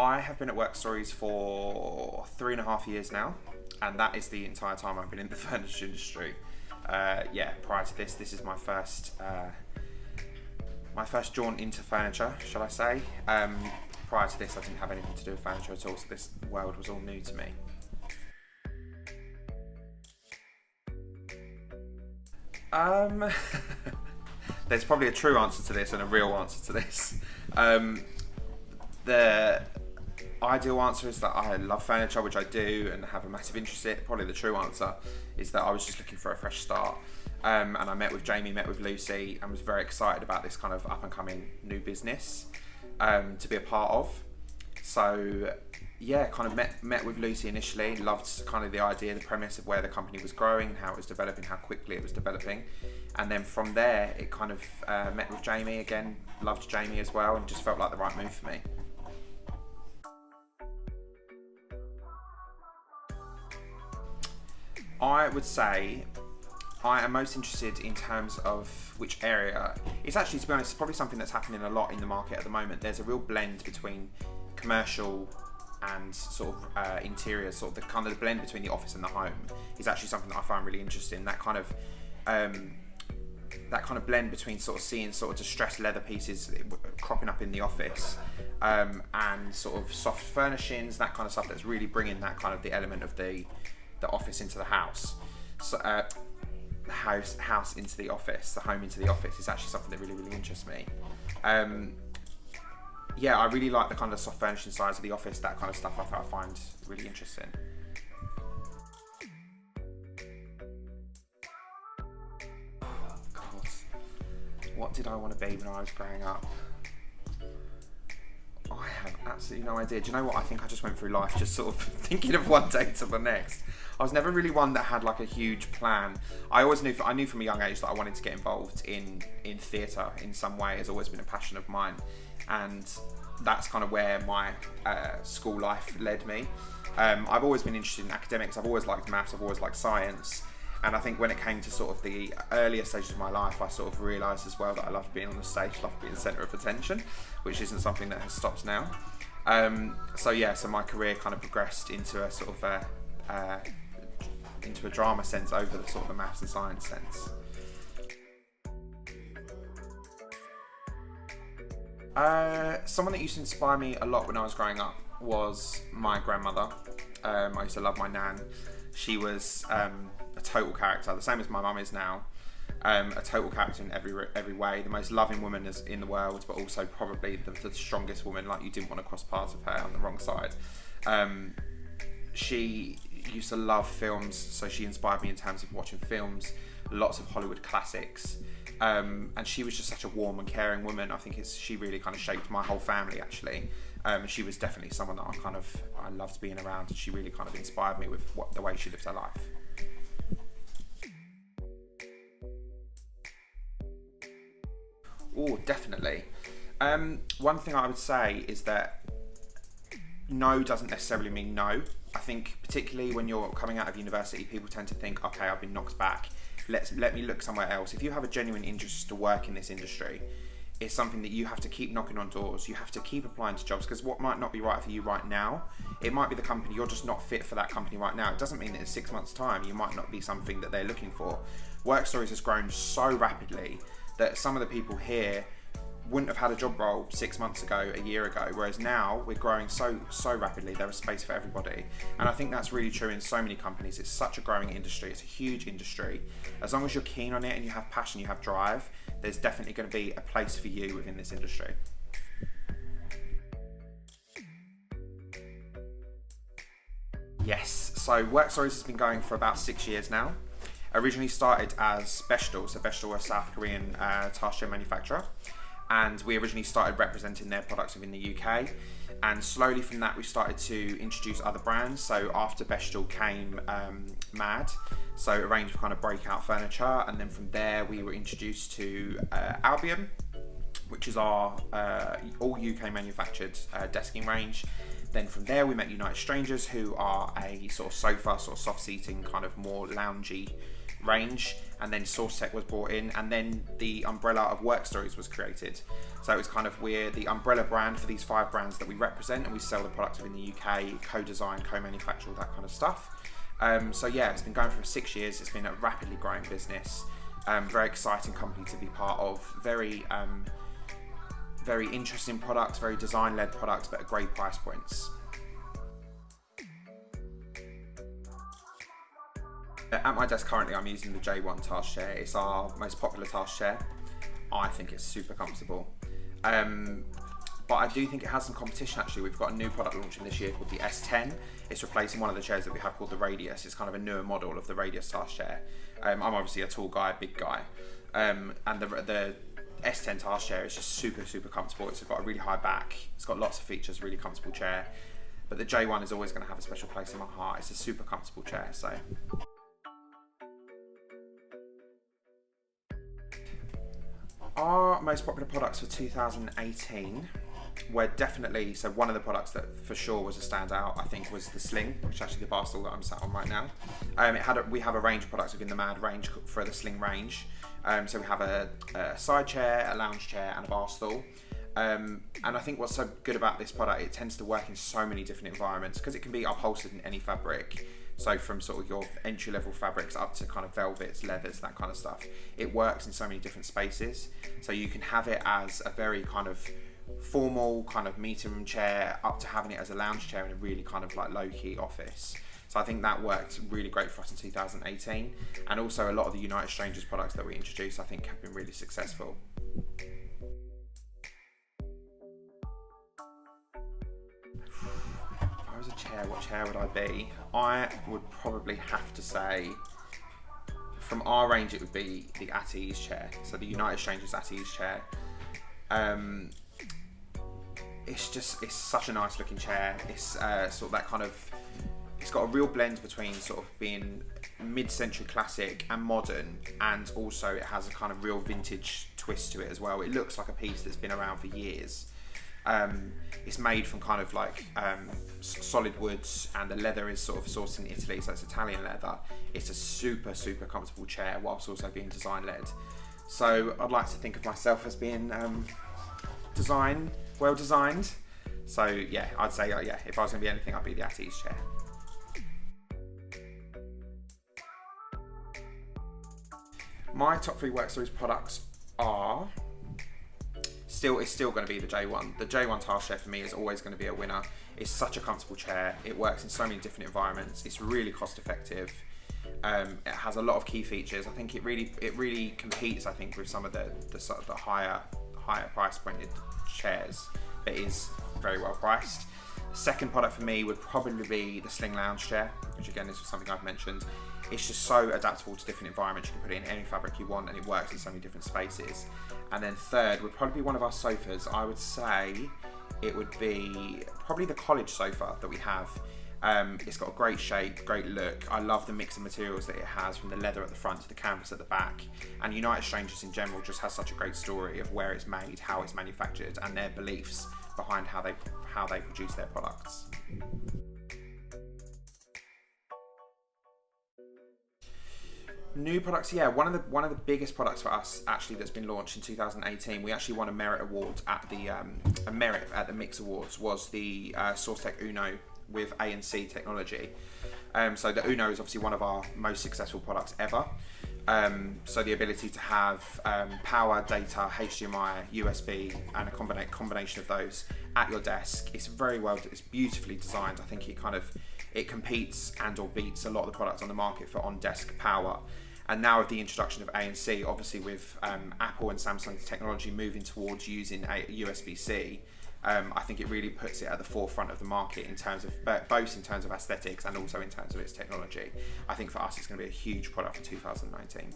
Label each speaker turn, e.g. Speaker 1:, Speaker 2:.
Speaker 1: I have been at Workstories for 3.5 years now, and that is the entire time I've been in the furniture industry. Prior to this is my first jaunt into furniture, shall I say. Prior to this, I didn't have anything to do with furniture at all, so this world was all new to me. There's probably a true answer to this and a real answer to this. The ideal answer is that I love furniture, which I do, and have a massive interest in it. Probably the true answer is that I was just looking for a fresh start. And I met with Jamie, met with Lucy, and was very excited about this kind of up and coming new business to be a part of. So yeah, kind of met with Lucy initially, loved kind of the idea, the premise of where the company was growing, how it was developing, how quickly it was developing. And then from there, it kind of met with Jamie again, loved Jamie as well, and just felt like the right move for me. I would say I am most interested in terms of which area. It's actually, to be honest, it's probably something that's happening a lot in the market at the moment. There's a real blend between commercial and sort of interior, sort of the kind of the blend between the office and the home is actually something that I find really interesting. That kind of blend between sort of seeing sort of distressed leather pieces cropping up in the office and sort of soft furnishings, that kind of stuff that's really bringing that kind of the element of the office into the house. So the house into the office, the home into the office is actually something that really interests me. I really like the kind of soft furnishing sides of the office, that kind of stuff I find really interesting. God, what did I want to be when I was growing up? I have absolutely no idea. Do you know what? I think I just went through life just sort of thinking of one day to the next. I was never really one that had like a huge plan. I knew from a young age that I wanted to get involved in theatre in some way. It's always been a passion of mine, and that's kind of where my school life led me. I've always been interested in academics. I've always liked maths. I've always liked science. And I think when it came to sort of the earlier stages of my life, I sort of realised as well that I loved being on the stage, loved being the centre of attention, which isn't something that has stopped now. So my career kind of progressed into a sort of into a drama sense over the sort of the maths and science sense. Someone that used to inspire me a lot when I was growing up was my grandmother. I used to love my nan. She was a total character, the same as my mum is now. A total character in every way. The most loving woman in the world, but also probably the strongest woman. Like, you didn't want to cross paths with her on the wrong side. She used to love films, so she inspired me in terms of watching films, lots of Hollywood classics. And she was just such a warm and caring woman. I think she really kind of shaped my whole family, actually. She was definitely someone that I loved being around, and she really kind of inspired me with the way she lived her life. Oh, definitely. One thing I would say is that no doesn't necessarily mean no. I think particularly when you're coming out of university, people tend to think, okay, I've been knocked back. Let me look somewhere else. If you have a genuine interest to work in this industry, it's something that you have to keep knocking on doors. You have to keep applying to jobs, because what might not be right for you right now, it might be the company, you're just not fit for that company right now. It doesn't mean that in 6 months' time, you might not be something that they're looking for. Workstories has grown so rapidly that some of the people here wouldn't have had a job role 6 months ago, a year ago, whereas now we're growing so rapidly, there is space for everybody. And I think that's really true in so many companies. It's such a growing industry, it's a huge industry. As long as you're keen on it and you have passion, you have drive, there's definitely going to be a place for you within this industry. Yes, so Workstories has been going for about 6 years now. Originally started as Bestel, so Bestel were a South Korean task chair manufacturer. And we originally started representing their products within the UK, and slowly from that we started to introduce other brands. So after Bestel came Mad, so a range of kind of breakout furniture, and then from there we were introduced to Albion, which is our all UK manufactured desking range. Then from there we met United Strangers, who are a sort of sofa, sort of soft seating, kind of more loungy range, and then SourceTech was brought in, and then the umbrella of Workstories was created. So it was kind of, we're the umbrella brand for these 5 brands that we represent, and we sell the products in the UK, co-design, co-manufacture, all that kind of stuff. So yeah, it's been going for 6 years. It's been a rapidly growing business. Very exciting company to be part of. Very interesting products, very design-led products, but at great price points. At my desk currently, I'm using the J1 task chair. It's our most popular task chair. I think it's super comfortable. But I do think it has some competition actually. We've got a new product launching this year called the S10. It's replacing one of the chairs that we have called the Radius. It's kind of a newer model of the Radius task chair. I'm obviously a tall guy, big guy. And the S10 task chair is just super, super comfortable. It's got a really high back. It's got lots of features, really comfortable chair. But the J1 is always going to have a special place in my heart. It's a super comfortable chair, so. Our most popular products for 2018 were definitely, so one of the products that for sure was a standout, I think, was the Sling, which is actually the bar stool that I'm sat on right now. We have a range of products within the Mad range for the Sling range. So we have a side chair, a lounge chair, and a bar stool. And I think what's so good about this product, it tends to work in so many different environments because it can be upholstered in any fabric. So from sort of your entry-level fabrics up to kind of velvets, leathers, that kind of stuff. It works in so many different spaces. So you can have it as a very kind of formal kind of meeting room chair up to having it as a lounge chair in a really kind of like low-key office. So I think that worked really great for us in 2018. And also a lot of the United Strangers products that we introduced, I think, have been really successful. If I was a chair, what chair would I be? I would probably have to say, from our range, it would be the At Ease chair. So the United Strangers At Ease chair. It's such a nice looking chair. It's sort of that kind of, it's got a real blend between sort of being mid-century classic and modern, and also it has a kind of real vintage twist to it as well. It looks like a piece that's been around for years. It's made from kind of like solid woods, and the leather is sort of sourced in Italy, so it's Italian leather. It's a super, super comfortable chair whilst also being design led. So I'd like to think of myself as being well designed. So yeah, I'd say yeah, if I was going to be anything, I'd be the At Ease chair. My top 3 Workstories products are it's still going to be the J1. The J1 task chair for me is always going to be a winner. It's such a comfortable chair. It works in so many different environments. It's really cost effective. It has a lot of key features. I think it really competes, I think, with some of the sort of the higher price pointed chairs, but is very well priced. The second product for me would probably be the Sling lounge chair, which again, this was something I've mentioned. It's just so adaptable to different environments. You can put it in any fabric you want, and it works in so many different spaces. And then third would probably be one of our sofas. I would say it would be probably the college sofa that we have. It's got a great shape, great look. I love the mix of materials that it has, from the leather at the front to the canvas at the back. And United Strangers in general just has such a great story of where it's made, how it's manufactured, and their beliefs behind how they produce their products. New products, yeah. One of the biggest products for us actually that's been launched in 2018. We actually won a merit award at the Mix Awards. Was the SourceTech Uno with ANC technology. So the Uno is obviously one of our most successful products ever. So the ability to have power, data, HDMI, USB, and a combination of those at your desk. It's it's beautifully designed. I think it competes and or beats a lot of the products on the market for on-desk power. And now with the introduction of ANC, obviously with Apple and Samsung's technology moving towards using a USB-C, I think it really puts it at the forefront of the market in terms of both in terms of aesthetics and also in terms of its technology. I think for us it's going to be a huge product for 2019.